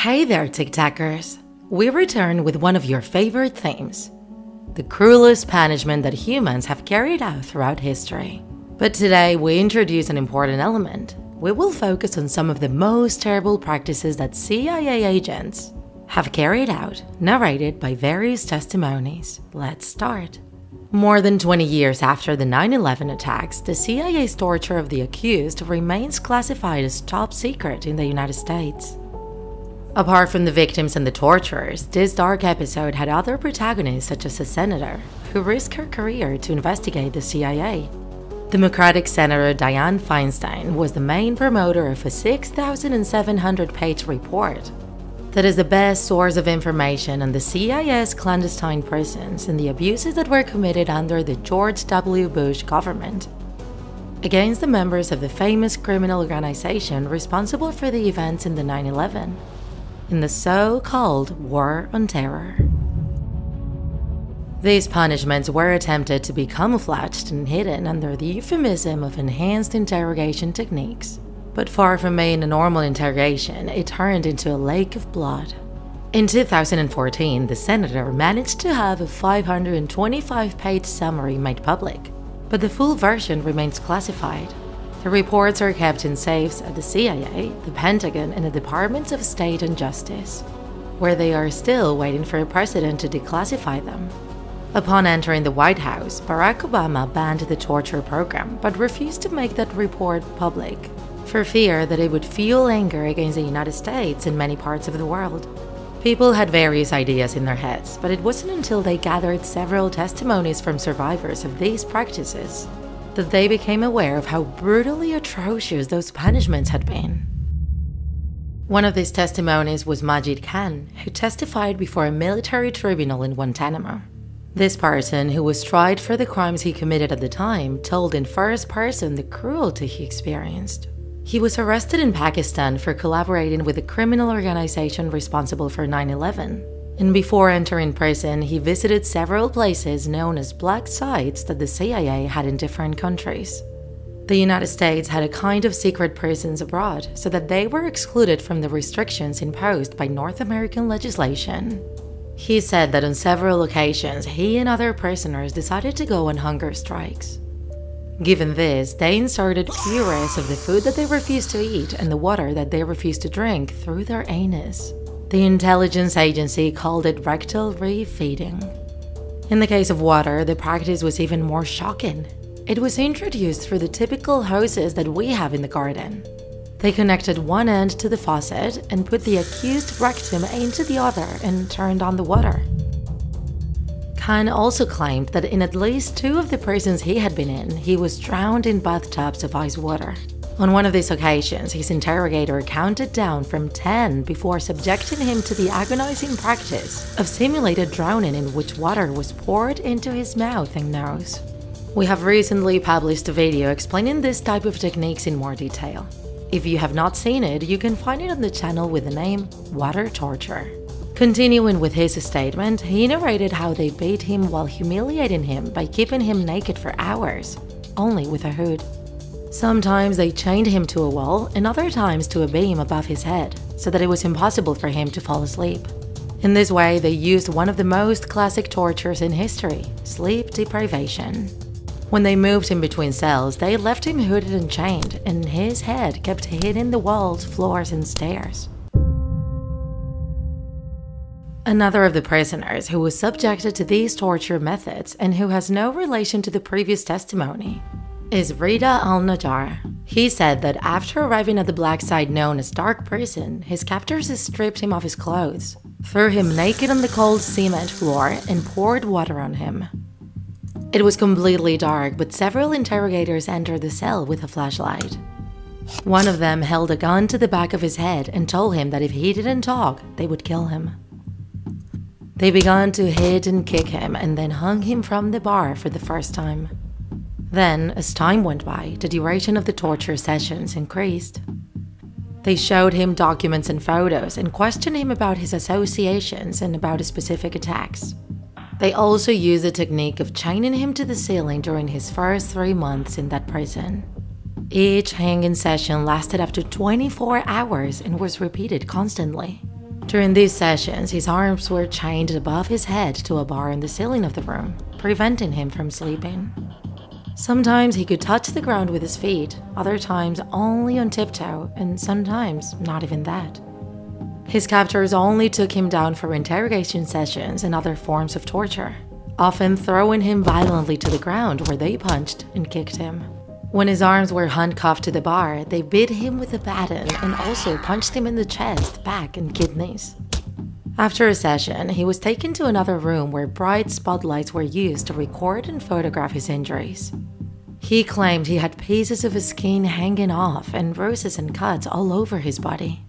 Hey there, Tiktakers! We return with one of your favorite themes, the cruelest punishment that humans have carried out throughout history. But today we introduce an important element. We will focus on some of the most terrible practices that CIA agents have carried out, narrated by various testimonies. Let's start. More than 20 years after the 9/11 attacks, the CIA's torture of the accused remains classified as top secret in the United States. Apart from the victims and the torturers, this dark episode had other protagonists such as a senator who risked her career to investigate the CIA. Democratic Senator Dianne Feinstein was the main promoter of a 6,700-page report that is the best source of information on the CIA's clandestine prisons and the abuses that were committed under the George W. Bush government against the members of the famous criminal organization responsible for the events in the 9/11. In the so-called War on Terror. These punishments were attempted to be camouflaged and hidden under the euphemism of enhanced interrogation techniques. But far from being a normal interrogation, it turned into a lake of blood. In 2014, the senator managed to have a 525-page summary made public, but the full version remains classified. The reports are kept in safes at the CIA, the Pentagon, and the Departments of State and Justice, where they are still waiting for a president to declassify them. Upon entering the White House, Barack Obama banned the torture program but refused to make that report public, for fear that it would fuel anger against the United States and many parts of the world. People had various ideas in their heads, but it wasn't until they gathered several testimonies from survivors of these practices that they became aware of how brutally atrocious those punishments had been. One of these testimonies was Majid Khan, who testified before a military tribunal in Guantanamo. This person, who was tried for the crimes he committed at the time, told in first person the cruelty he experienced. He was arrested in Pakistan for collaborating with a criminal organization responsible for 9/11. And before entering prison, he visited several places known as black sites that the CIA had in different countries. The United States had a kind of secret prisons abroad, so that they were excluded from the restrictions imposed by North American legislation. He said that on several occasions, he and other prisoners decided to go on hunger strikes. Given this, they inserted purees of the food that they refused to eat and the water that they refused to drink through their anus. The intelligence agency called it rectal re-feeding. In the case of water, the practice was even more shocking. It was introduced through the typical hoses that we have in the garden. They connected one end to the faucet and put the accused rectum into the other and turned on the water. Khan also claimed that in at least 2 of the prisons he had been in, he was drowned in bathtubs of ice water. On one of these occasions, his interrogator counted down from 10 before subjecting him to the agonizing practice of simulated drowning in which water was poured into his mouth and nose. We have recently published a video explaining this type of techniques in more detail. If you have not seen it, you can find it on the channel with the name Water Torture. Continuing with his statement, he narrated how they beat him while humiliating him by keeping him naked for hours, only with a hood. Sometimes they chained him to a wall and other times to a beam above his head, so that it was impossible for him to fall asleep. In this way, they used one of the most classic tortures in history, sleep deprivation. When they moved him between cells, they left him hooded and chained, and his head kept hitting the walls, floors, and stairs. Another of the prisoners who was subjected to these torture methods and who has no relation to the previous testimony is Rida al-Najjar. He said that after arriving at the black site known as Dark Prison, his captors stripped him of his clothes, threw him naked on the cold cement floor, and poured water on him. It was completely dark, but several interrogators entered the cell with a flashlight. One of them held a gun to the back of his head and told him that if he didn't talk, they would kill him. They began to hit and kick him and then hung him from the bar for the first time. Then, as time went by, the duration of the torture sessions increased. They showed him documents and photos and questioned him about his associations and about specific attacks. They also used the technique of chaining him to the ceiling during his first 3 months in that prison. Each hanging session lasted up to 24 hours and was repeated constantly. During these sessions, his arms were chained above his head to a bar in the ceiling of the room, preventing him from sleeping. Sometimes he could touch the ground with his feet, other times only on tiptoe, and sometimes not even that. His captors only took him down for interrogation sessions and other forms of torture, often throwing him violently to the ground where they punched and kicked him. When his arms were handcuffed to the bar, they beat him with a baton and also punched him in the chest, back, and kidneys. After a session, he was taken to another room where bright spotlights were used to record and photograph his injuries. He claimed he had pieces of his skin hanging off and bruises and cuts all over his body.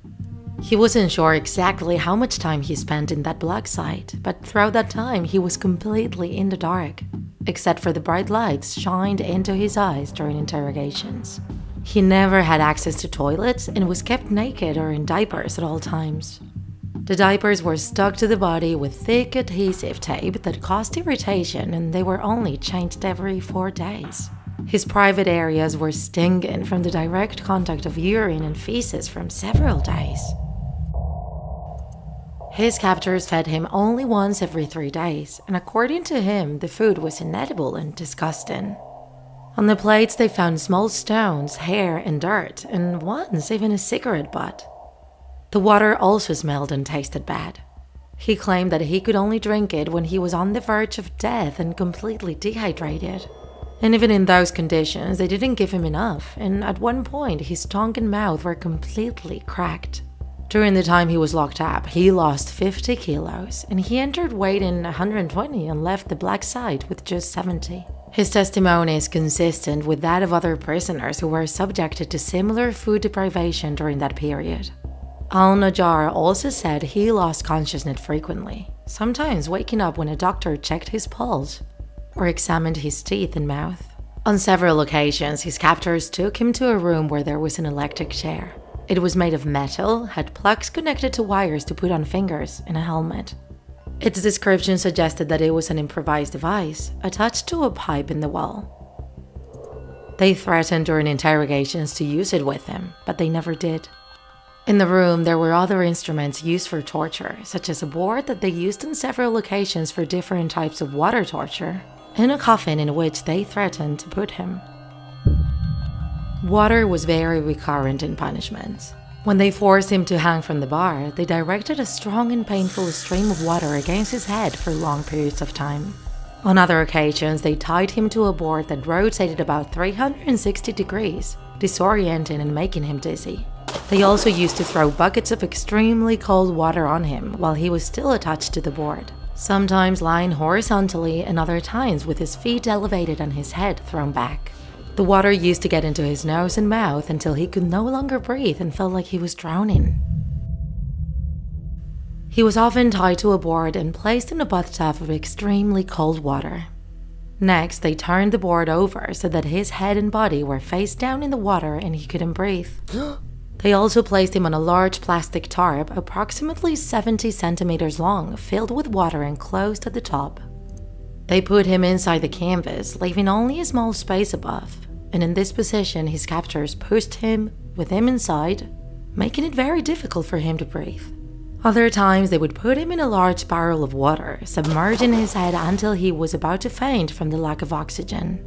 He wasn't sure exactly how much time he spent in that black site, but throughout that time he was completely in the dark, except for the bright lights shined into his eyes during interrogations. He never had access to toilets and was kept naked or in diapers at all times. The diapers were stuck to the body with thick adhesive tape that caused irritation, and they were only changed every 4 days. His private areas were stinging from the direct contact of urine and feces from several days. His captors fed him only once every 3 days, and according to him, the food was inedible and disgusting. On the plates, they found small stones, hair, and dirt, and once even a cigarette butt. The water also smelled and tasted bad. He claimed that he could only drink it when he was on the verge of death and completely dehydrated. And even in those conditions, they didn't give him enough, and at one point, his tongue and mouth were completely cracked. During the time he was locked up, he lost 50 kilos, and he entered weighing 120 and left the black site with just 70. His testimony is consistent with that of other prisoners who were subjected to similar food deprivation during that period. Al-Najjar also said he lost consciousness frequently, sometimes waking up when a doctor checked his pulse or examined his teeth and mouth. On several occasions, his captors took him to a room where there was an electric chair. It was made of metal, had plugs connected to wires to put on fingers, and a helmet. Its description suggested that it was an improvised device, attached to a pipe in the wall. They threatened during interrogations to use it with him, but they never did. In the room, there were other instruments used for torture, such as a board that they used on several occasions for different types of water torture, and a coffin in which they threatened to put him. Water was very recurrent in punishments. When they forced him to hang from the bar, they directed a strong and painful stream of water against his head for long periods of time. On other occasions, they tied him to a board that rotated about 360 degrees, disorienting and making him dizzy. They also used to throw buckets of extremely cold water on him while he was still attached to the board, sometimes lying horizontally and other times with his feet elevated and his head thrown back. The water used to get into his nose and mouth until he could no longer breathe and felt like he was drowning. He was often tied to a board and placed in a bathtub of extremely cold water. Next, they turned the board over so that his head and body were face down in the water and he couldn't breathe. They also placed him on a large plastic tarp approximately 70 centimeters long, filled with water and closed at the top. They put him inside the canvas, leaving only a small space above, and in this position his captors pushed him with him inside, making it very difficult for him to breathe. Other times they would put him in a large barrel of water, submerging his head until he was about to faint from the lack of oxygen.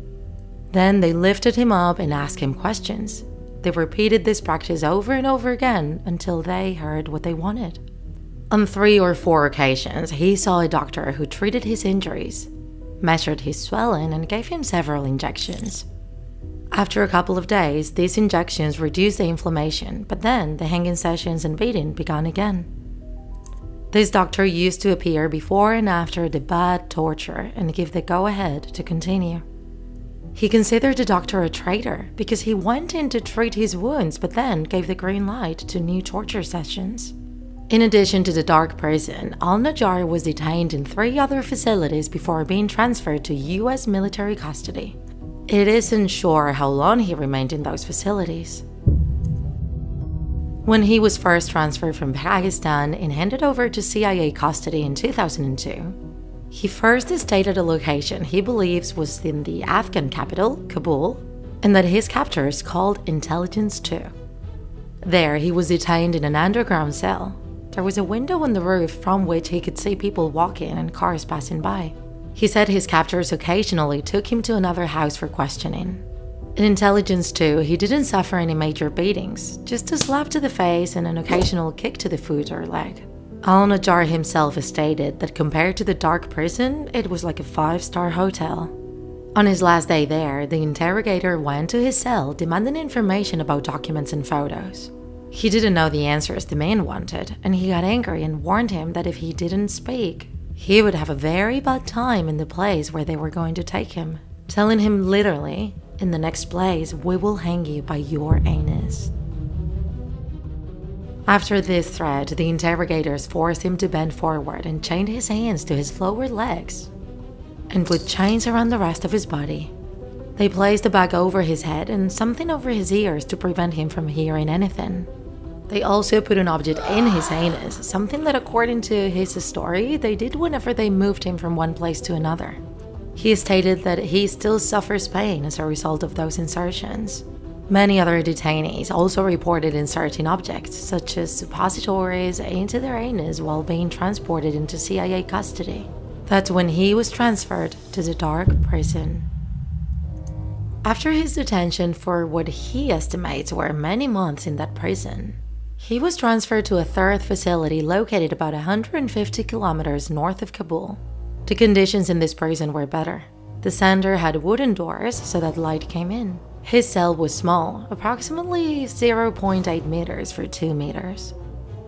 Then they lifted him up and asked him questions. They repeated this practice over and over again until they heard what they wanted. On 3 or 4 occasions, he saw a doctor who treated his injuries, measured his swelling, and gave him several injections. After a couple of days, these injections reduced the inflammation, but then the hanging sessions and beating began again. This doctor used to appear before and after the bad torture and give the go-ahead to continue. He considered the doctor a traitor because he went in to treat his wounds but then gave the green light to new torture sessions. In addition to the dark prison, Al-Najjar was detained in 3 other facilities before being transferred to US military custody. It isn't sure how long he remained in those facilities. When he was first transferred from Pakistan and handed over to CIA custody in 2002, he first stated a location he believes was in the Afghan capital, Kabul, and that his captors called Intelligence 2. There, he was detained in an underground cell. there was a window on the roof from which he could see people walking and cars passing by. He said his captors occasionally took him to another house for questioning. In intelligence too, he didn't suffer any major beatings, just a slap to the face and an occasional kick to the foot or leg. Al-Najjar himself stated that compared to the dark prison, it was like a 5-star hotel. On his last day there, the interrogator went to his cell demanding information about documents and photos. He didn't know the answers the man wanted, and he got angry and warned him that if he didn't speak, he would have a very bad time in the place where they were going to take him, telling him literally, "In the next place, we will hang you by your anus." After this threat, the interrogators forced him to bend forward and chained his hands to his lower legs and put chains around the rest of his body. They placed a bag over his head and something over his ears to prevent him from hearing anything. They also put an object in his anus, something that according to his story, they did whenever they moved him from one place to another. He stated that he still suffers pain as a result of those insertions. Many other detainees also reported inserting objects, such as suppositories, into their anus while being transported into CIA custody. That's when he was transferred to the dark prison. After his detention for what he estimates were many months in that prison, he was transferred to a third facility located about 150 kilometers north of Kabul. The conditions in this prison were better. The center had wooden doors so that light came in. His cell was small, approximately 0.8 meters for 2 meters.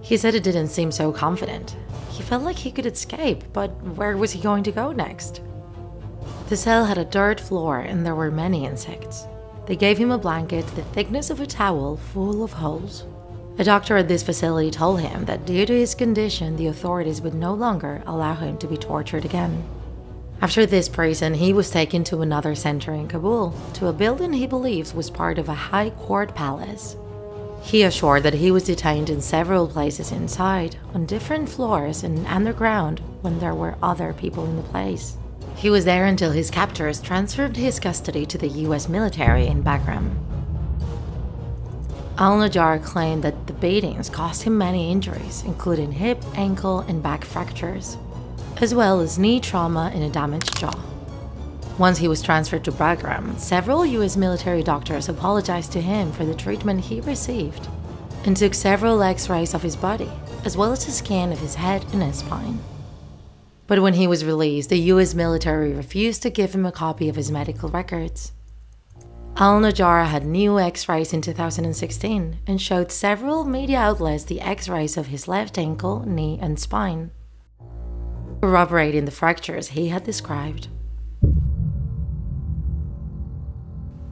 He said it didn't seem so confident. He felt like he could escape, but where was he going to go next? The cell had a dirt floor and there were many insects. They gave him a blanket the thickness of a towel full of holes. A doctor at this facility told him that due to his condition, the authorities would no longer allow him to be tortured again. After this prison, he was taken to another center in Kabul, to a building he believes was part of a high court palace. He assured that he was detained in several places inside, on different floors and underground when there were other people in the place. He was there until his captors transferred his custody to the US military in Bagram. Al-Najjar claimed that the beatings caused him many injuries, including hip, ankle, and back fractures, as well as knee trauma and a damaged jaw. Once he was transferred to Bagram, several US military doctors apologized to him for the treatment he received and took several x-rays of his body, as well as a scan of his head and his spine. But when he was released, the US military refused to give him a copy of his medical records. Al-Najjar had new x-rays in 2016 and showed several media outlets the x-rays of his left ankle, knee, and spine, corroborating the fractures he had described.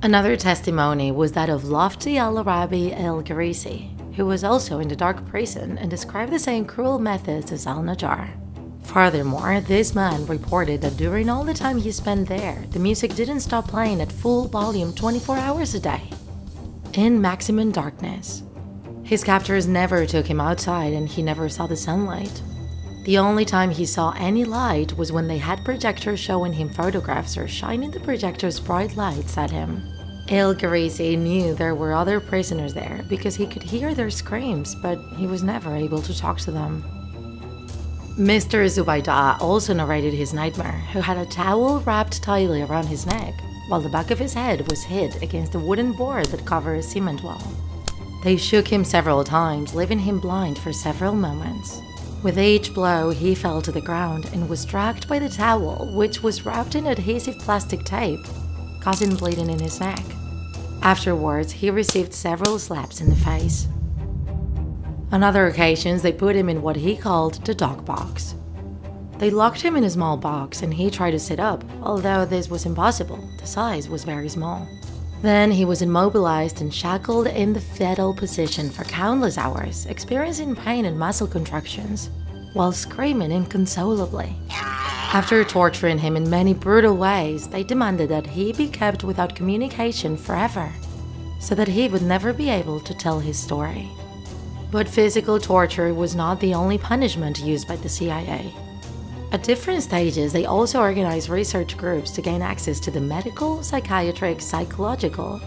Another testimony was that of Lofty Al-Arabi El-Gharisi, who was also in the dark prison and described the same cruel methods as Al-Najjar. Furthermore, this man reported that during all the time he spent there, the music didn't stop playing at full volume 24 hours a day, in maximum darkness. His captors never took him outside and he never saw the sunlight. The only time he saw any light was when they had projectors showing him photographs or shining the projector's bright lights at him. El-Gharisi knew there were other prisoners there because he could hear their screams, but he was never able to talk to them. Mr. Zubaydah also narrated his nightmare, who had a towel wrapped tightly around his neck, while the back of his head was hid against a wooden board that covered a cement wall. They shook him several times, leaving him blind for several moments. With each blow, he fell to the ground and was dragged by the towel, which was wrapped in adhesive plastic tape, causing bleeding in his neck. Afterwards, he received several slaps in the face. On other occasions, they put him in what he called the dog box. They locked him in a small box and he tried to sit up, although this was impossible, the size was very small. Then he was immobilized and shackled in the fetal position for countless hours, experiencing pain and muscle contractions, while screaming inconsolably. After torturing him in many brutal ways, they demanded that he be kept without communication forever, so that he would never be able to tell his story. But physical torture was not the only punishment used by the CIA. At different stages, they also organized research groups to gain access to the medical, psychiatric, psychological,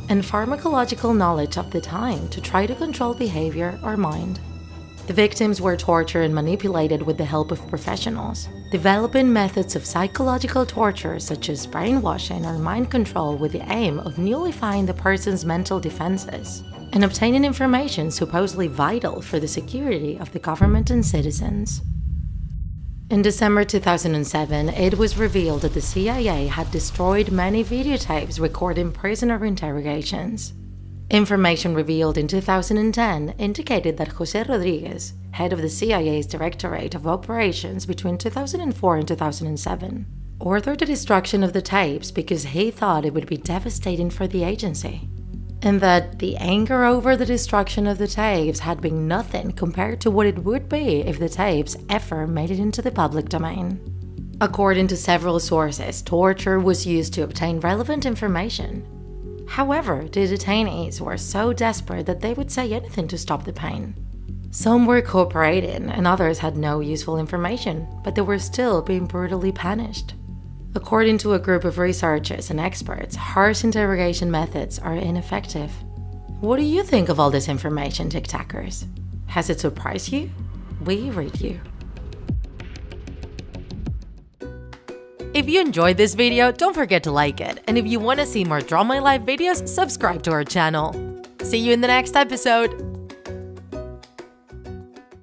and pharmacological knowledge of the time to try to control behavior or mind. The victims were tortured and manipulated with the help of professionals, developing methods of psychological torture such as brainwashing or mind control with the aim of nullifying the person's mental defenses and obtaining information supposedly vital for the security of the government and citizens. In December 2007, it was revealed that the CIA had destroyed many videotapes recording prisoner interrogations. Information revealed in 2010 indicated that José Rodríguez, head of the CIA's Directorate of Operations between 2004 and 2007, ordered the destruction of the tapes because he thought it would be devastating for the agency, and that the anger over the destruction of the tapes had been nothing compared to what it would be if the tapes ever made it into the public domain. According to several sources, torture was used to obtain relevant information. However, the detainees were so desperate that they would say anything to stop the pain. Some were cooperating and others had no useful information, but they were still being brutally punished. According to a group of researchers and experts, harsh interrogation methods are ineffective. What do you think of all this information, Tiktakers? Has it surprised you? We read you. If you enjoyed this video, don't forget to like it, and if you want to see more Draw My Life videos, subscribe to our channel. See you in the next episode!